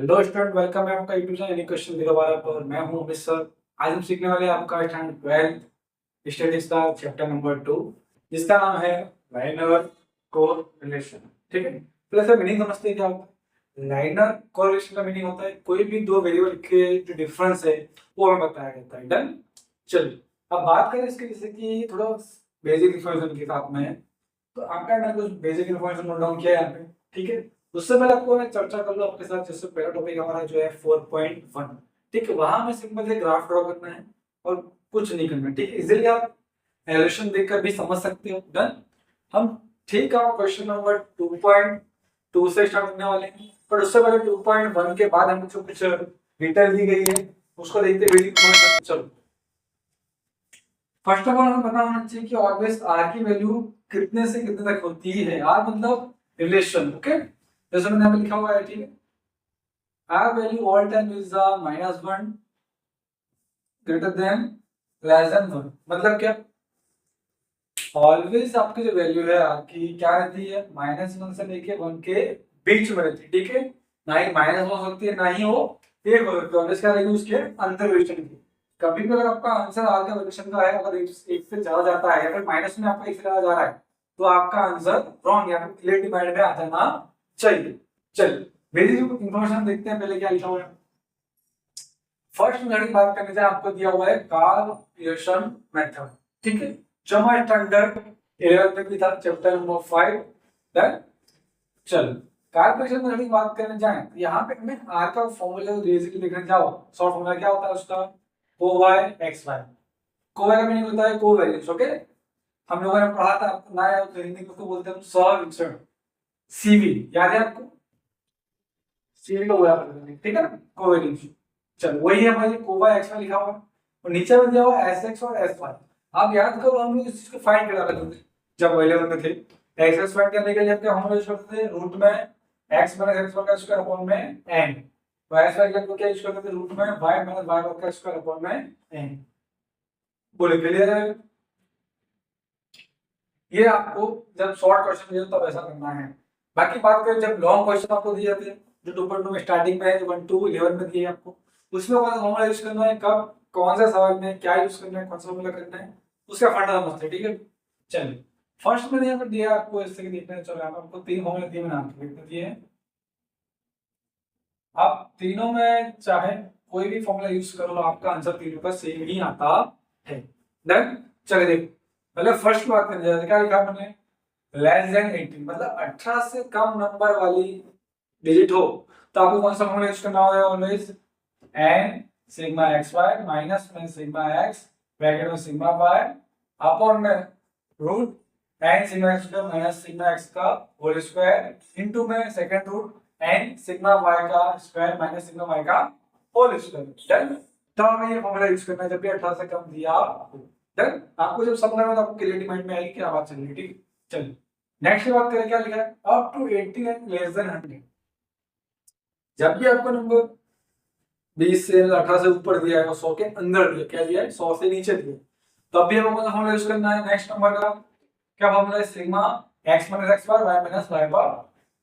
Hello student, welcome है आपका YouTube channel question दोबारा पर। मैं हूं अमित सर। आज हम सीखने वाले हैं आपका स्टैंडर्ड 12 स्टैटिस्टिक्स का चैप्टर नंबर 2, जिसका नाम है लाइनर कोरिलेशन। ठीक है, तो इसका मीनिंग समझते हैं क्या होता है। लाइनर कोरिलेशन का मीनिंग होता है कोई भी दो वेरिएबल के जो डिफरेंस है वो हमें बताया जाता है। डन। चलिए अब बात करें इसके, जैसे कि थोड़ा बेसिक इन्फॉर्मेशन के साथ में, तो आपका मैंने कुछ बेसिक इन्फॉर्मेशन नोट डाउन किया है यहाँ पे। ठीक है, उससे पहले आपको मैं चर्चा कर लूं आपके साथ। जैसे पहला टॉपिक हमारा जो है 4.1। ठीक है, वहां हमें सिंपल से ग्राफ ड्रॉ करना है और कुछ नहीं करना है। ठीक है, इजीली आप एलिवेशन देखकर भी समझ सकते हो। डन। हम ठीक है क्वेश्चन नंबर 2.2 से स्टार्ट करने वाले हैं, पर उससे पहले 2.1 के बाद हमें जो कुछ डिटेल दी गई है उसको देखते हुए चलो। फर्स्ट ऑफ ऑल हमें पता होना चाहिए कि ऑलवेज आर की वैल्यू कितने से कितने तक होती है। आर मतलब रिलेशन। ओके, जैसे मैंने यहाँ पे लिखा हुआ है। ठीक है, R value all time is -1 greater than less than 1। मतलब क्या, ऑलवेज आपकी जो वैल्यू है आर की क्या रहती है, -1 से लेके 1 के बीच में रहती है। ठीक है, ना ही माइनस हो सकती है ना ही वो एक हो सकती है। ऑलवेज क्या रहेगी उसके अंदर रिलेशन की। कभी भी अगर आपका आंसर आर का रिलेशन का है, अगर एक से ज्यादा जाता है या फिर माइनस में आपका एक से ज्यादा जा रहा है, तो आपका आंसर रॉन्ग या फिर क्लियर डिवाइड में आ जाना चाहिए। चलिए बेसिक इंफॉर्मेशन देखते हैं पहले क्या लिखा हुआ है। फर्स्ट मेथड की बात करने से आपको दिया हुआ है कार्लेशन मेथड। ठीक है, जो हमारा स्टैंडर्ड 11 में भी था, चैप्टर नंबर 5। डन। चलो कार्लेशन मेथड की बात करने जाएं तो यहाँ पे हमें आर का फॉर्मूला बेसिकली देखने जाओ। शॉर्ट फॉर्मूला क्या होता है उसका, को वाई एक्स वाई। को वाई का मीनिंग होता है कोवेरिएंस। ओके, हम लोगों ने पढ़ा था, आपको ना याद तो हिंदी में उसको बोलते हैं सहविचरण, सीवी। याद है आपको, सीवी को बोला करते हैं। ठीक है, कोवेरिएंस। चलो वही है हमारे कोवा एक्स में लिखा हुआ है और नीचे में दिया हुआ एस एक्स और एस वाई। आप याद करो, हम लोग इस चीज को फाइंड करा करते थे जब अवेलेबल में थे। एक्स एक्स फाइंड करने के लिए हम लोग यूज करते थे रूट में एक्स माइनस एक्स वर्ग का स्क्वायर अपॉन में एन। तो एस वाई के लिए क्या यूज करते थे, रूट में वाई माइनस वाई वर्ग का स्क्वायर अपॉन में एन। बोले क्लियर है। ये आपको जब शॉर्ट क्वेश्चन दिए तब ऐसा करना है। बाकी बात करें जब लॉन्ग क्वेश्चन आपको दिए जाते हैं, जो 2.2 में स्टार्टिंग में है, जो 1 to 11 में दिए आपको, उसमें कौन सा फॉर्मूला यूज करना है, कब कौन सा सवाल में क्या यूज करना है, कौन सा फॉर्मूला करना है, उसका फंडा समझते हैं। ठीक है, चलिए फर्स्ट में यहाँ पर दिया आपको, इससे कि देखना है। चलो आपको 3 फॉर्मूला दिए, मैंने आपको लिख दिए हैं। आप तीनों में चाहे कोई भी फॉर्मूला यूज करो, आपका आंसर तीनों का सेम ही आता है। डन। चलिए देखो, पहले फर्स्ट बात करने जाते, क्या लिखा मैंने, लेस देन 18 मतलब 18 से कम नंबर वाली डिजिट हो तो आपको कौन सा फॉर्मूला यूज करना होगा, always n sigma x y minus में सिग्मा एक्स ब्रैकेट में सिग्मा वाई अपॉन में root n sigma x square minus sigma x का होल स्क्वायर इनटू में second root n sigma y का स्क्वायर माइनस सिग्मा y का whole square. Done. तो हमें ये फॉर्मूला यूज करना है जब भी 18 से कम दिया। डन। आपको जब समझ में आपको क्लियरिटी माइंड में आएगी क्या बात चल रही है। ठीक, चलिए नेक्स्ट बात करें, क्या लिखा है, up to 80 and less than 100। जब भी आपको नंबर 20 से 18 से ऊपर दिया है और 100 के अंदर दिया, क्या दिया है 100 से नीचे दिया, तब भी हमको फॉर्मूला यूज करना है नेक्स्ट नंबर का। क्या फॉर्मूला है, sigma x minus x bar y minus y bar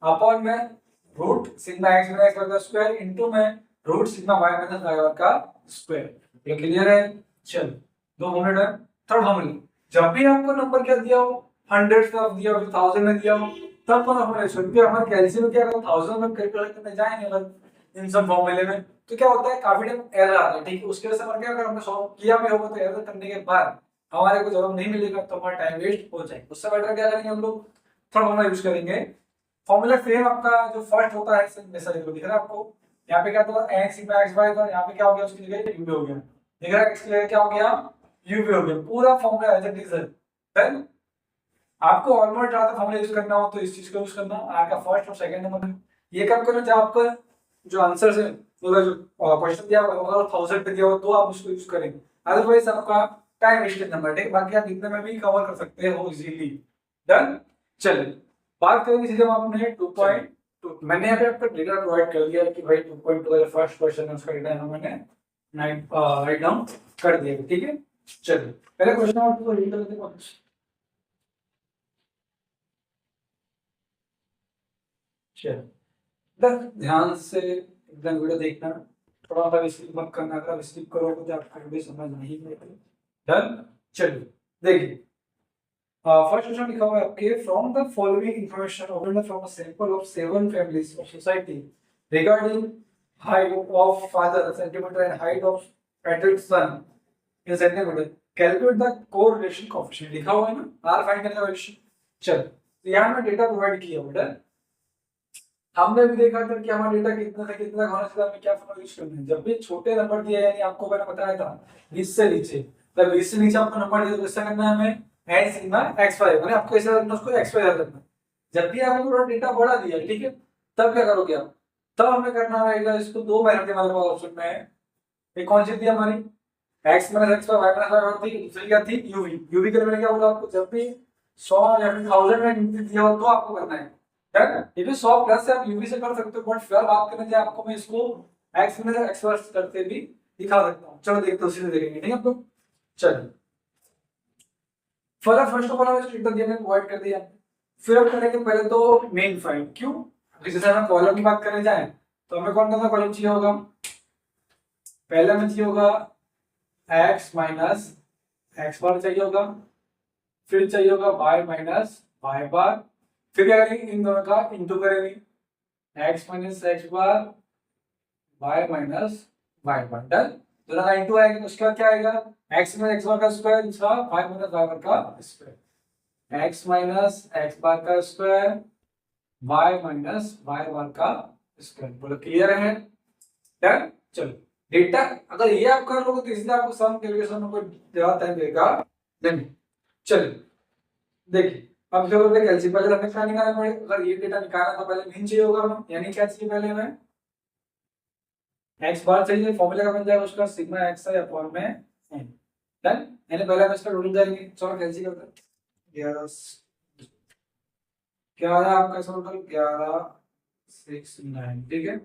upon में root sigma x minus x bar का स्क्वायर इनटू में root sigma y minus y bar का स्क्वायर। ये क्लियर है। चलो दो फॉर्मूला। थर्ड फॉर्मूला, जब भी आपको नंबर क्या दिया हो, 100 का दिया हो, 1000 में दिया हो, तब कौन सा फॉर्मूला यूज करेंगे। हमारे कैलकुलेशन में क्या अगर 1000 में कैलकुलेट करने जाएंगे अगर इन सब फॉर्मूले में, तो क्या होता है काफी टाइम एरर आता है। ठीक है, उसके वजह से क्या, अगर हमने सॉल्व किया भी होगा तो एरर करने के बाद हमारे को जवाब नहीं मिलेगा तो हमारा टाइम वेस्ट हो जाएगा। उससे बेटर क्या करेंगे हम लोग, थर्ड फॉर्मूला यूज करेंगे। फॉर्मूला सेम आपका जो फर्स्ट होता है जैसा दिख रहा है आपको, यहाँ पे क्या था n सिग्मा x बाय था, यहाँ पे क्या हो गया उसकी जगह u हो गया। दिख रहा है इसकी जगह क्या हो गया, u हो गया। पूरा फॉर्मूला एज इट इज है। देन आपको ऑलमोस्ट ज्यादा फॉर्मूला यूज करना हो तो इस चीज को यूज करना, आर का फर्स्ट और सेकंड नंबर में। ये कब करना, जब आपका जो आंसर है मतलब जो क्वेश्चन दिया हुआ अगर 1000 पे दिया हो तो आप उसको यूज करेंगे, अदरवाइज आपका टाइम वेस्टेड नंबर है। बाकी आप इतने में भी कवर कर सकते हो इजीली। डन। चलिए बात करेंगे सीधे आपने 2.2। मैंने यहाँ पे आपको डेटा प्रोवाइड कर दिया कि भाई 2.2 का फर्स्ट क्वेश्चन है, उसका डेटा मैंने राइट डाउन कर दिया। ठीक है, चलिए पहले क्वेश्चन नंबर 2 को रीड कर लेते हैं। चलिए ध्यान से एकदम वीडियो देखना, थोड़ा सा स्किप मत करना, अगर स्किप करोगे तो आपको वीडियो समझ नहीं आएगी। डन। चलिए देखिए, फर्स्ट क्वेश्चन लिखा हुआ है आपके, from the following information obtained from a sample of 7 families of society regarding height of father centimeter and height of adult son in centimeter, calculate the correlation coefficient। लिखा हुआ है ना, आर फाइंड करने का क्वेश्चन। चल, तो यहाँ में डेटा प्रोवाइड किया हुआ है, हमने भी देखा था कि हमारा डेटा कितना से कितना होना चाहिए, हमें क्या फॉर्मूला यूज करना है। जब भी छोटे नंबर दिया है, यानी आपको मैंने बताया था 20 से नीचे, जब 20 से नीचे आपको नंबर दिया तो कैसा करना है हमें, n सिग्मा x5, मैंने आपको ऐसा रखना, उसको x5 याद रखना। जब भी आपको थोड़ा डेटा बड़ा दिया है, ठीक है, तब क्या करोगे आप, तब हमें करना रहेगा इसको दो मेथड के हमारे पास ऑप्शन में। एक कौन सी थी हमारी, x minus x y minus y और थी दूसरी क्या थी, uv। uv के लिए मैंने क्या बोला आपको, जब भी 100 या फिर 1000 में गिनती दिया हो तो आपको करना है। ये भी 100 प्लस से आप यूवी से कर सकते हो, बट फिर बात करने जाए आपको, मैं इसको x माइनस x वर्स करते भी दिखा सकता हूँ। चलो देखते हैं, उसी से देखेंगे, ठीक है आपको। चलिए, फर्स्ट ऑफ ऑल हमें स्ट्रिक्ट दिया, मैंने प्रोवाइड कर दिया। फिर हम करेंगे पहले तो मेन फाइंड, क्यों, जैसे हम कॉलम की बात करने जाए तो हमें कौन सा कॉलम चाहिए होगा, पहले में चाहिए होगा x माइनस x बार चाहिए होगा, फिर चाहिए होगा y माइनस y बार, फिर क्या करेंगे, इन दोनों का इंटू करेंगे, x minus x bar y minus y बार। डन, दोनों का इंटू आएगा, उसका क्या आएगा, x माइनस x बार का स्क्वायर, दूसरा y माइनस y बार का square, x minus x bar का square y minus y bar का स्क्वायर। बोलो क्लियर है। डन। चलो, डेटा अगर ये आप कर लोगे तो इसलिए आपको सम कैलकुलेशन में कोई ज्यादा टाइम लगेगा नहीं। चलिए देखिए, अब जो होगा कैलकुलेशन, पहले हमें क्या निकालना पड़ेगा, अगर ये डेटा निकालना तो पहले मीन चाहिए होगा हमें, यानी क्या चाहिए पहले हमें, x बार चाहिए, फॉर्मूला का बन जाएगा उसका सिग्मा x है अपॉन में n। डन, यानी पहले हम इसका टोटल जाएंगे। चलो कैंसिल करते हैं, 11 क्या आया आपका टोटल, 11 6 9, ठीक है,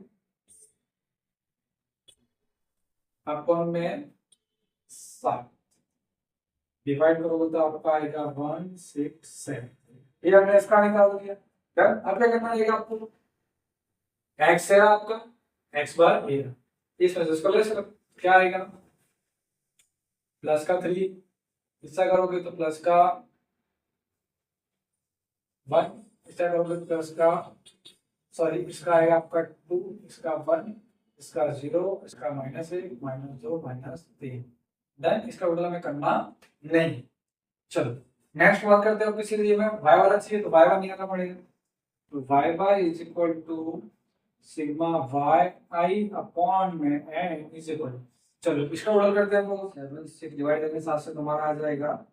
अपॉन में 7, डिवाइड करोगे तो आपका आएगा 167। ये हमने इसका निकाल दिया। डन, अब क्या करना है आपको, x है आपका, x बार ये इसमें से इसको लेस करो, क्या आएगा, प्लस का 3, इसका करोगे तो प्लस का 1, इसका करोगे तो प्लस का, सॉरी इसका आएगा आपका 2, इसका 1, इसका 0, इसका -1, -2, -3। देन इसका टोटल हमें करना नहीं। चलो नेक्स्ट बात करते हैं, किसी लिए में y वाला चाहिए तो y वाला निकालना पड़ेगा, तो y bar is equal to sigma y i upon में n इज इक्वल, चलो इसका टोटल करते हैं हम लोग, 7 6 डिवाइड करने साथ से तुम्हारा आ जाएगा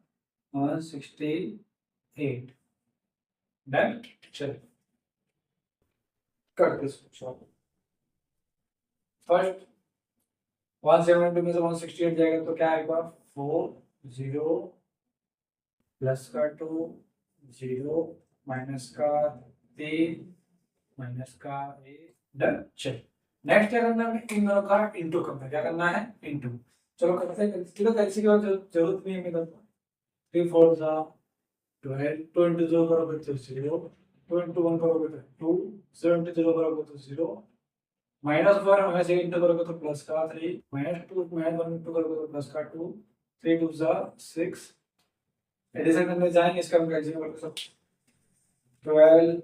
168। डन। चलो करते हैं, फर्स्ट 172 में से 168 जाएगा तो क्या आएगा, 4 0 प्लस का 2 0 माइनस का 3 माइनस का 1। डन। चलो नेक्स्ट क्या करना है, इन दोनों का इंटू करना है, क्या करना है, इंटू। चलो करते हैं, चलो कैसे की जरूरत नहीं है मेरे को, 3 4 जा 12, 2 इंटू 0 करोगे तो 0, 2 इंटू 1 करोगे तो 2, 0 इंटू 0 करोगे तो 0, -1 माइनस 8 इंटू करोगे तो प्लस का 3, -2 -1 इंटू करोगे तो प्लस का 2, 3 2 जा 6। एडिशन करने जाएंगे, इसका हम कैंसिल कर सकते, 12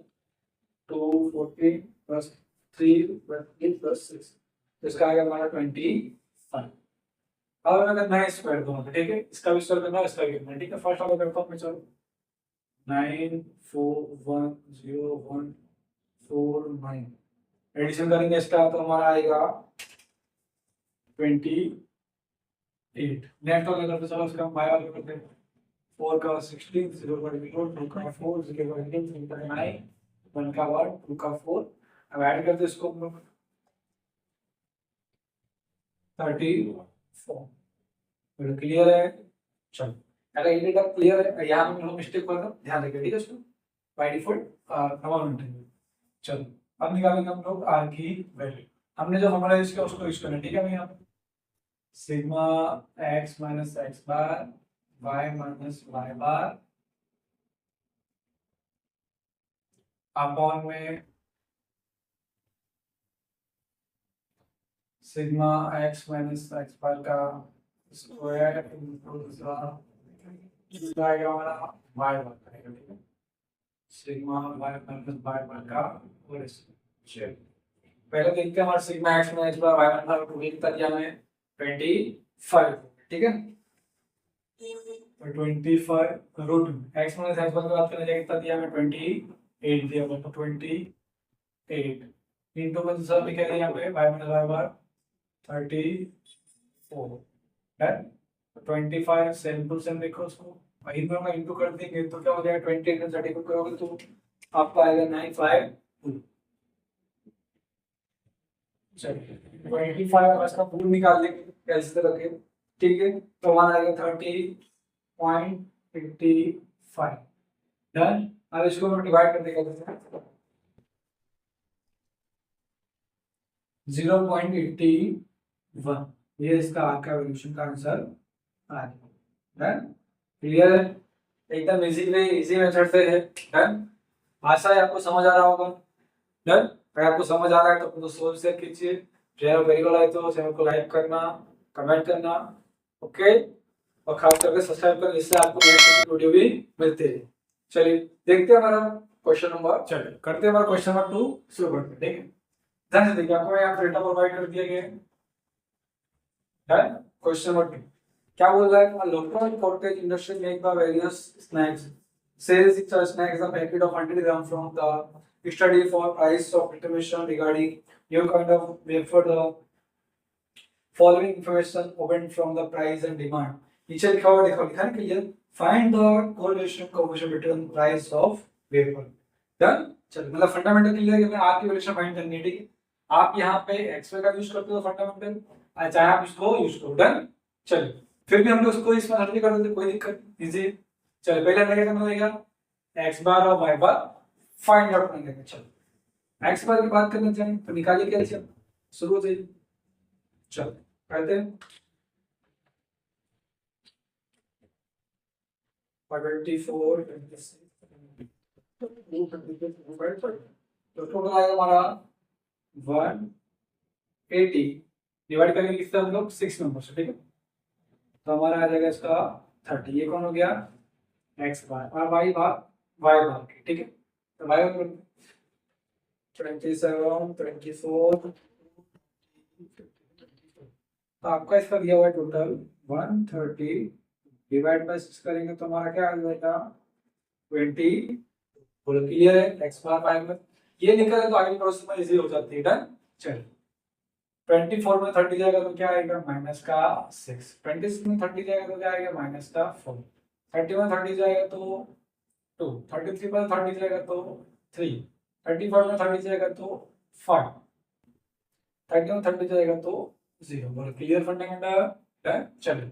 2 14 प्लस 3 20 प्लस 6, तो इसका आएगा हमारा 25। अब हमें करना है स्क्वायर दोनों का, ठीक है, इसका भी स्क्वायर करना है, इसका भी करना है, ठीक है। फर्स्ट वाला करता हूं मैं, चलो 9 4 1 0 1 4 9, एडिशन करेंगे इसका तो हमारा आएगा 28। नेक्स्ट वाला करते, चलो इसका हम बाय वाला करते हैं, 4 का 16 0 का 0 2 का 4 0 का 3 3 का 9 1 का 1 2 का 4, अब ऐड करते इसको हम लोग 34। तो क्लियर है। चलो अगर ये डेटा क्लियर है, यहाँ पे हम मिस्टेक कर दो, ध्यान रखिए, ठीक है इसको, बाय डिफॉल्ट नॉर्मल है। चलो अब निकालेंगे हम लोग आर की वैल्यू, हमने जो फॉर्मूला यूज किया उसको यूज करना है, ठीक है। यहाँ sigma x minus x bar y minus y bar upon में सिग्मा एक्स माइनस एक्स बार का स्क्वायर इनटू दूसरा आएगा हमारा वाई बार का, ठीक है, सिग्मा वाई माइनस वाई बार का होल स्क्वायर। पहले देखते हैं हमारा सिग्मा एक्स माइनस एक्स बार वाई बार का टू कितना दिया हमें 25, ठीक है, तो 25 रूट एक्स माइनस एक्स बार की बात करें कितना दिया हमें 28 दिया हुआ, तो 28 इंटू में दूसरा भी कह रहे हैं यहाँ पे वाई माइनस वाई बार 34 है, 25 सेम टू सेम देखो उसको वही पर हम इंटू कर देंगे तो क्या हो जाएगा 28 में 34 करोगे तो आपका आएगा 952। चलिए 25 का इसका पूर्ण निकाल लेंगे कैसे रखे, ठीक है, तो हमारा आएगा 30.85 डन। अब इसको हम डिवाइड कर देंगे 0.81, ये इसका आपका वैल्यूएशन का आंसर आ गया। क्लियर है, एकदम इजी मेथड से है। डन, आशा है आपको समझ आ रहा होगा। डन, अगर आपको समझ आ रहा है तो अपने दोस्तों से शेयर कीजिए, चैनल वेरी आए तो चैनल को लाइक करना, कमेंट करना, ओके, और खास करके सब्सक्राइब करना, जिससे आपको नेक्स्ट वीडियो भी मिलते हैं। चलिए देखते हैं हमारा क्वेश्चन नंबर, चलिए करते हैं हमारा क्वेश्चन नंबर 2 शुरू करते हैं, ठीक है। ध्यान से देखिए, आपको यहाँ डेटा प्रोवाइड कर दिया गया है। क्वेश्चन नंबर 2 क्या बोल रहा है, local cottage industry make the various snacks, sells each snacks a packet of 100 grams from the study for price of information regarding your kind of wafer the following information obtained from the price and demand। नीचे लिखा हुआ देखो, लिखा है clear, find the correlation coefficient between price of vapour. Done, चलो मतलब fundamental clear है कि हमें आपकी रिलेशन फाइंड करनी है, ठीक है। आप यहाँ पे एक्सवे का यूज करते हो फंडामेंटल, चाहे आप इसको यूज करो। डन, चलिए फिर भी हम लोग उसको इसमें हल कर देते, कोई दिक्कत इजी। चलो पहले हमें क्या करना रहेगा, एक्स बार और वाई बार फाइंड आउट करने का। चलो एक्स बार की बात करना चाहें तो निकालिए कैल्शियम, शुरू हो जाइए। चलो करते हैं 24 तो टोटल आएगा हमारा 180, डिवाइड करेंगे किससे हम लोग 6 नंबर से, ठीक है, तो हमारा आ जाएगा इसका 30। ये कौन हो गया, एक्स बार और वाई बार ठीक है, तो वाई बार 27 24 तो आपका इसका दिया हुआ है टोटल 130 डिवाइड बाय 6 करेंगे तो हमारा क्या आ जाएगा 20। बोलो क्लियर है, एक्स बार वाई बार ये निकले तो आगे प्रोसेस में इजी हो जाती है। डन, चलिए 24 में 30 जाएगा तो क्या आएगा माइनस का 6, 26 में 30 जाएगा तो क्या आएगा माइनस का 4, 30 में 30 जाएगा तो 2, 33 में 30 जाएगा तो 3, 34 में 30 जाएगा तो 5, 30 में 30 जाएगा तो 0। बोलो क्लियर फंडामेंटल। डन, चलिए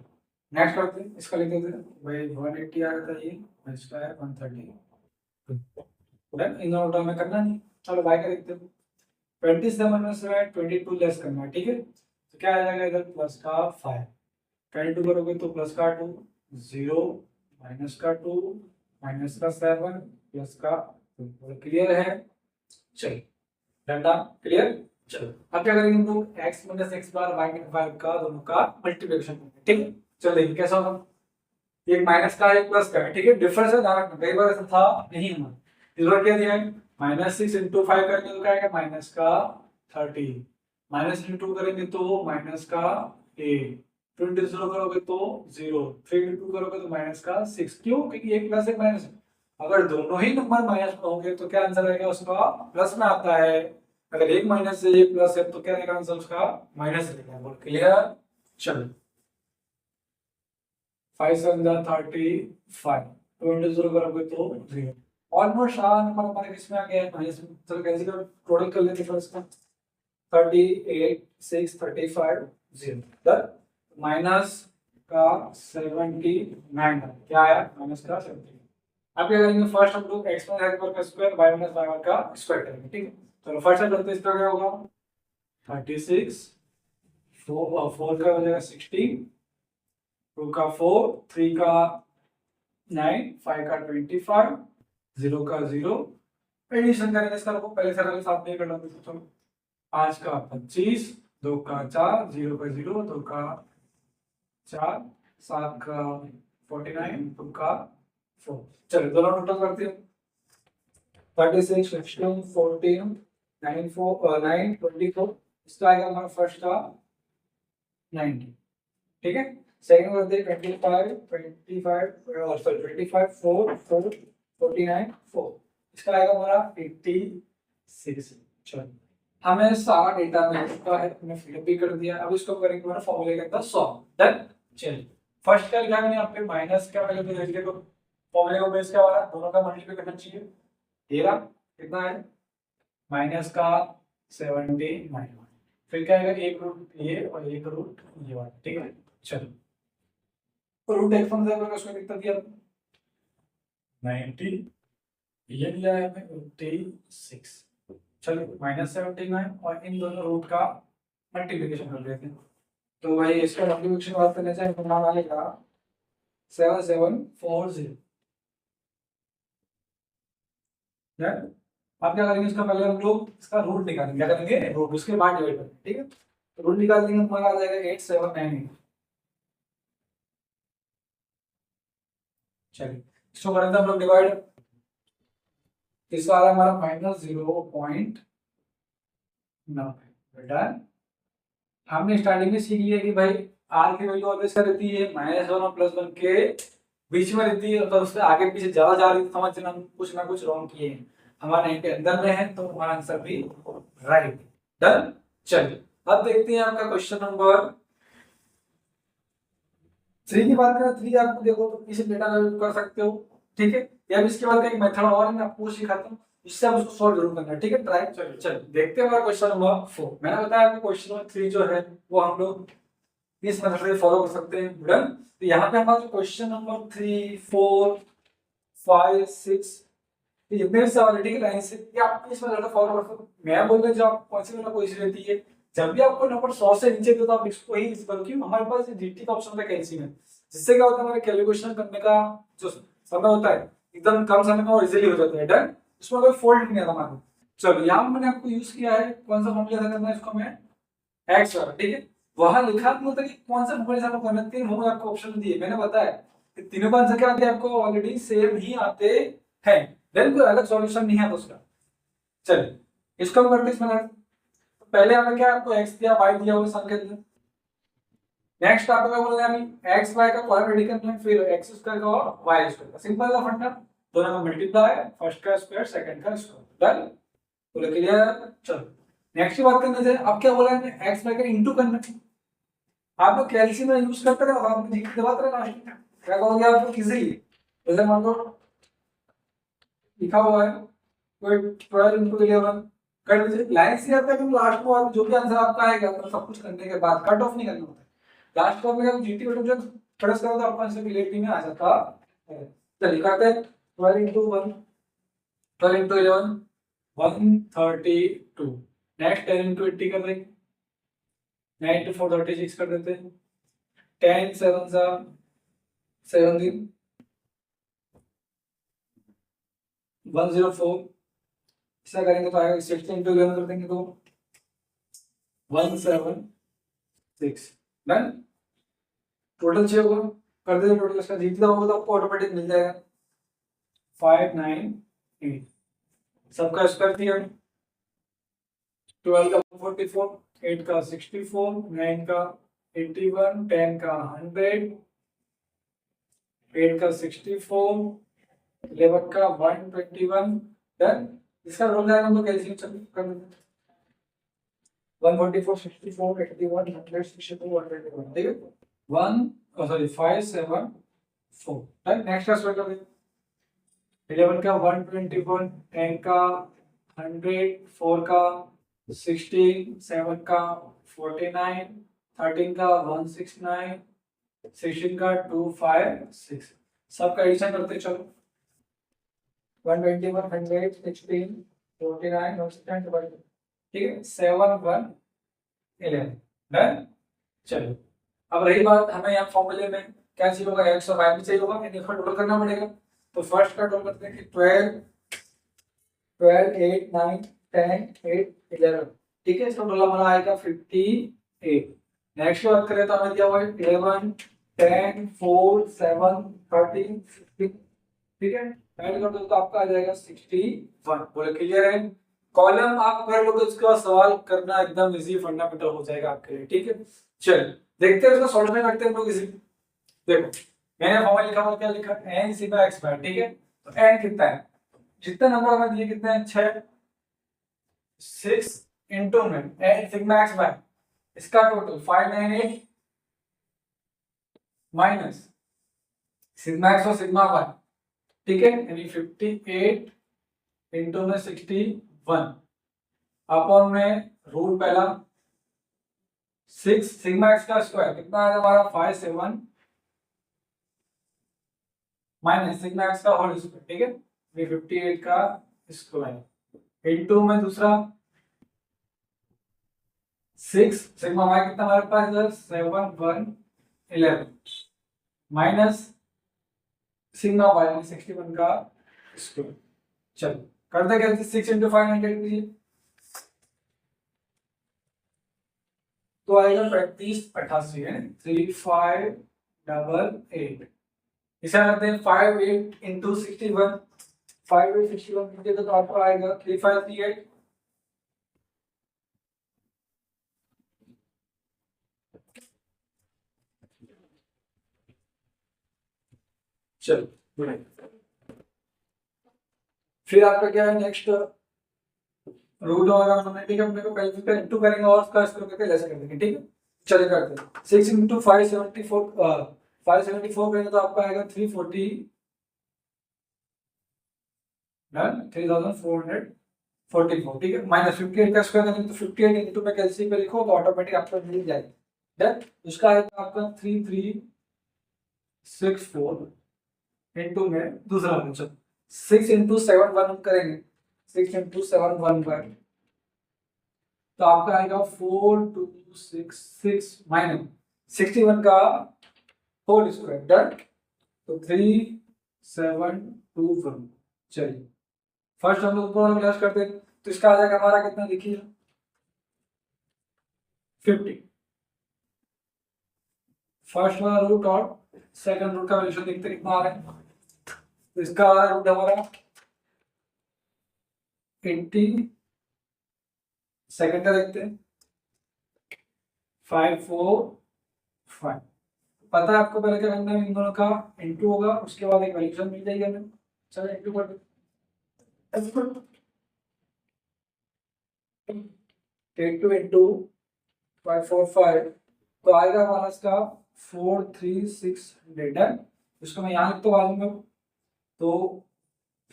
नेक्स्ट करते हैं, इसका लिख देते हैं भाई 180 आ रहा था, ये इसका है 130। डन, इन दोनों में करना नहीं, चलो बाय का देखते हैं। 27 में से 22 लेस करना है, ठीक है, तो क्या आ जाएगा इधर प्लस का 5, 22 करोगे तो प्लस का 2, 0 माइनस का 2 माइनस का 7 प्लस का 2। क्लियर है, चलिए डंडा क्लियर। चलो अब क्या करेंगे हम लोग x माइनस एक्स बार y माइनस y का दोनों का मल्टीप्लिकेशन करेंगे, ठीक है। चलो देखिए कैसा होगा, एक माइनस का एक प्लस का है, ठीक है, डिफरेंस है ध्यान रखना, कई बार ऐसा था नहीं होना। इस बार क्या दिया है -6 इंटू 5 करेंगे तो क्या आएगा माइनस का 30, माइनस इंटू करेंगे तो माइनस का 8, 20 करोगे तो 0, 3 इंटू करोगे तो माइनस का 6। क्यों, क्योंकि एक प्लस एक माइनस है, अगर दोनों ही नंबर माइनस में होंगे तो क्या आंसर आएगा उसका प्लस में आता है, अगर एक माइनस से एक प्लस है तो क्या रहेगा आंसर उसका माइनस रहेगा। बोल क्लियर। चलो 5 7 35, 2 into 0 करोगे तो 0। ऑलमोस्ट सारा नंबर हमारे किस में आ गया है माइनस में, चलो कैसे कर टोटल कर लेते हैं इसका 38 6 35 0 तर माइनस का 79 क्या आया माइनस का 70। अब क्या करेंगे फर्स्ट हम लोग x माइनस x का स्क्वायर y माइनस y का स्क्वायर करेंगे, ठीक है। चलो फर्स्ट टाइम करते हैं, इसका क्या होगा 36, 4 का हो जाएगा 60, 2 का 4, 3 का 9, 5 का 25, 0 का 0। एडिशन करेंगे इसका, लोगों पहले से साथ में कर लेते हैं। 5 का 25 2 का 4, 0 का 0, 2 का 4, 7 का 49, 2 का 4। चलो दोनों टोटल करते हैं। 36, 16, 14, 9, 4, 9, 24। इसका आएगा हमारा फर्स्ट का 90। ठीक है, सेकंड करते हैं 25, 25 और सॉरी 25, 4, 4, 49, 4। इसका आएगा हमारा 86। चलो हमें सारा डेटा मिल चुका है, हमने फिलअप भी कर दिया। अब इसको करेंगे हमारा फॉर्मूले के अंदर सॉल्व। डन। चलिए फर्स्ट क्या लिखा मैंने यहाँ पे माइनस का पहले तो देखो फॉर्मूले को बेस क्या वाला दोनों का मल्टीप्लाई करना चाहिए। 13 कितना है माइनस का 79। फिर क्या आएगा एक रूट ये और एक रूट ये वाला। ठीक है चलो तो रूट एक्स वन जाएगा उसमें कितना दिया 90, ये दिया है हमें 86। चलो -79 और इन दोनों रूट का मल्टीप्लिकेशन कर लेते हैं। तो भाई इसका मल्टीप्लिकेशन बात करने से हमें नाम आएगा 7740। अब क्या करेंगे इसका पहले हम लोग इसका रूट निकालेंगे। क्या करेंगे रूट उसके बाद डिवाइड करेंगे। ठीक है तो रूट निकाल देंगे हमारा आ जाएगा 8798। चलिए इसको करेंगे हम लोग डिवाइड। इसका आ रहा है हमारा -0.9। डन। हमने स्टार्टिंग में सीख लिया कि भाई आर की वैल्यू ऑलवेज क्या रहती है -1 और +1 के बीच में रहती है। तो उससे आगे पीछे ज्यादा जा रही है समझना हम कुछ ना कुछ रॉन्ग किए हैं। हमारा 9 के अंदर में है तो हमारा आंसर भी राइट। डन। चलिए अब देखते हैं आपका क्वेश्चन नंबर 3 की बात करें। 3 आपको देखो तो किसी डेटा का यूज कर सकते हो। ठीक है या इसके बाद का एक मेथड और है मैं आपको सिखाता हूँ इससे आप उसको सॉल्व जरूर करना। ठीक है ट्राई। चलिए देखते हैं हमारा क्वेश्चन नंबर 4। मैंने बताया कि क्वेश्चन नंबर 3 जो है वो हम लोग इस मेथड से फॉलो कर सकते हैं। डन। तो यहाँ पे हमारा क्वेश्चन नंबर 3, 4, 5, 6 ये जितने भी सवाल है ठीक है लाइन से ये आप इस मेथड से फॉलो कर सकते हो। मैं बोल रहा हूँ आप कौन सी मेथड पोजीशन रहती है जब भी आपको नंबर 100 से नीचे दे तो आप इसको ही यूज करो क्योंकि हमारे पास जीटी का ऑप्शन होता है कैलसी में। जिससे क्या होता है हमारे कैलकुलेशन करने का जो समय होता है एकदम कम समय में और इजीली हो जाता है। डन। इसमें कोई फॉल्ट नहीं आता हमारे। चलो यहाँ मैंने आपको यूज किया है कौन सा फॉर्मूला था करना है इसको मैं एक्स वाला। ठीक है वहां लिखा नहीं होता कि कौन सा फॉर्मूला आपको करना है। 3 फॉर्मूला आपको ऑप्शन दिए मैंने बताया कि तीनों का आंसर क्या आते हैं आपको ऑलरेडी सेम ही आते हैं। देन कोई अलग सॉल्यूशन नहीं है उसका। चलिए इसको हम करते हैं तो पहले हमें क्या आपको x दिया y दिया वो संकेत दिया। नेक्स्ट आपको क्या बोला हमें x y का क्वाड्रेटिक करना है फिर x स्क्वायर का और y स्क्वायर का सिंपल सा फंडा दोनों का मल्टीप्लाई फर्स्ट का स्क्वायर सेकंड का स्क्वायर। डन। बोले क्लियर। चलो नेक्स्ट की बात करने से अब क्या बोला है x y का इनटू करना है। आप लोग कैल्शियम में यूज करते रहो आप जी दबाते रहो लास्ट में क्या कहोगे आप लोग इजीली। जैसे मान लो लिखा हुआ है कोई 12 × 11 कर दीजिए लाइन से आता है कि लास्ट में आप जो भी आंसर आपका आएगा तो सब कुछ करने के बाद कट ऑफ नहीं करना होता है। लास्ट में अगर जीटी बटन जब प्रेस करो तो आपका आंसर क्लियरिटी में आ जाता है। चलिए करते हैं 12 × 1 12 × 11 132। नेक्स्ट 10 × 80 कर देंगे 9 × 4 36 कर देते हैं 10 7 सा 17 104। ऐसा करेंगे तो आएगा 16 × 11 कर देंगे तो 176। डन। टोटल 6 होगा कर देंगे टोटल इसका जितना होगा तो आपको ऑटोमेटिक मिल जाएगा 598। सबका स्क्वायर दिया 12 का 44 8 का 64 9 का 81 10 का 100 8 का 64 11 का 121। डन। इसका रोल जाएगा हम लोग कैलकुलेट कर देते हैं 144 64 81 100 62 121। ठीक है 57 4। डन। नेक्स्ट का स्क्वायर कर देते 11 का 121 10 का 100 4 का 16 7 का 49 13 का 169 16 का 256। सबका एडिशन करते चलो 121 100 16 49 और 69। ठीक है 7 1 11। डन। चलो अब रही बात हमें यहाँ फॉर्मूले में क्या चाहिए होगा x और y भी चाहिए होगा इनको टोटल करना पड़ेगा। तो फर्स्ट का टोटल करते हैं कि 12 8 9 10 8 11। ठीक है, इसका टोटल हमारा आएगा 58। नेक्स्ट बात करें तो हमें दिया हुआ है 11 10 4 7 13 16, ठीक है, ऐड कर दो तो आपका आ जाएगा 61। बोले क्लियर है? कॉलम आप कर लोगे उसका सवाल करना एकदम इजी फंडामेंटल हो जाएगा आपके लिए, ठीक है। चल देखते हैं उसका सॉल्यूशन करते हैं हम लोग इसी। देखो मैंने फॉर्मूला लिखा हुआ, क्या लिखा, n सिग्मा x बार, ठीक है। तो n कितना है, जितने नंबर हमें दिए कितने हैं, 6 6 इनटू में n सिग्मा x बार, इसका टोटल 598 माइनस सिग्मा x और सिग्मा y, ठीक है, यानी 58 इनटू में 61 अपॉन में रूट पहला 6 सिग्मा x का स्क्वायर कितना है हमारा 57 माइनस सिग्मा x का होल स्क्वायर, ठीक है, ये 58 का स्क्वायर इनटू में दूसरा 6 सिग्मा y कितना हमारे पास इधर 7 1 11 माइनस सिग्मा y 61 का स्क्वायर। चलो करते कैसे, 6 इंटू 500 कीजिए तो आएगा 3588 है 3588। इसे करते हैं 58 इंटू 61, 5861 कीजिए तो आपको आएगा 3538। चलो फिर आपका क्या है नेक्स्ट रूट होगा, हमने ठीक है, अपने को पहले फिर इनटू करेंगे और उसका स्क्वायर करके लेस कर देंगे, ठीक है। चलिए करते हैं 6 इंटू 574 574 करेंगे तो आपका आएगा 340 डन 3444, ठीक है, माइनस 58 का स्क्वायर करेंगे तो 58 इंटू में कैलसी पे लिखो तो ऑटोमेटिक आपको मिल जाएगा, डन। उसका आएगा आपका 3364 इनटू में दूसरा आंसर 6 इंटू 7 1 करेंगे 6 इंटू 7 1 1 तो आपका आएगा 4266 माइनस 61 का होल स्क्वायर, डन। तो 3721। चलिए फर्स्ट हम लोग ऊपर क्लास करते हैं तो इसका आ जाएगा हमारा कितना, देखिए 50 फर्स्ट वाला रूट और सेकंड रूट का वैल्यू देखते कितना आ रहा है, तो इसका आ रहा है रूट हमारा 80, सेकंड का देखते हैं 545। पता है आपको पहले क्या करना है, इन दोनों का इनटू होगा उसके बाद एक वैल्यू मिल जाएगी हमें। चलो इनटू कर दो 82 इंटू 545 तो आएगा हमारा इसका 4360 है। इसको मैं यहाँ लिखता हूँ बाद में तो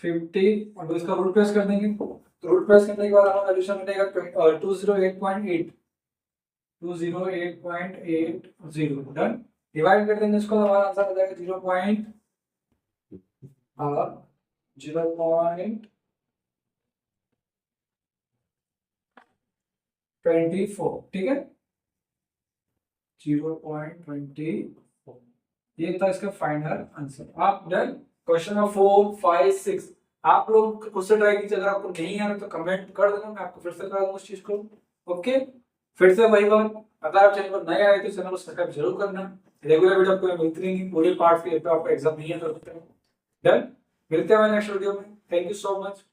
50 और इसका रूट प्रेस कर देंगे तो रूट प्रेस करने के बाद हमारा वैल्यूशन मिलेगा 208.8 208.80 डन। डिवाइड कर देंगे इसको हमारा आंसर आ जाएगा 0.24, ठीक है 0.24 ये था इसका फाइनल आंसर। आप डन। क्वेश्चन नंबर 4 5 6 आप लोग खुद से ट्राई कीजिए, अगर आपको नहीं आ रहा तो कमेंट कर देना, मैं आपको फिर से करा दूंगा उस चीज को। ओके फिर से वही बात, अगर आप चैनल पर नए आए तो चैनल को सब्सक्राइब जरूर करना, रेगुलर वीडियो आपको मिलती रहेंगी पूरे पार्ट के, आपका एग्जाम नहीं है तो डन। मिलते हैं नेक्स्ट वीडियो में, थैंक यू सो मच।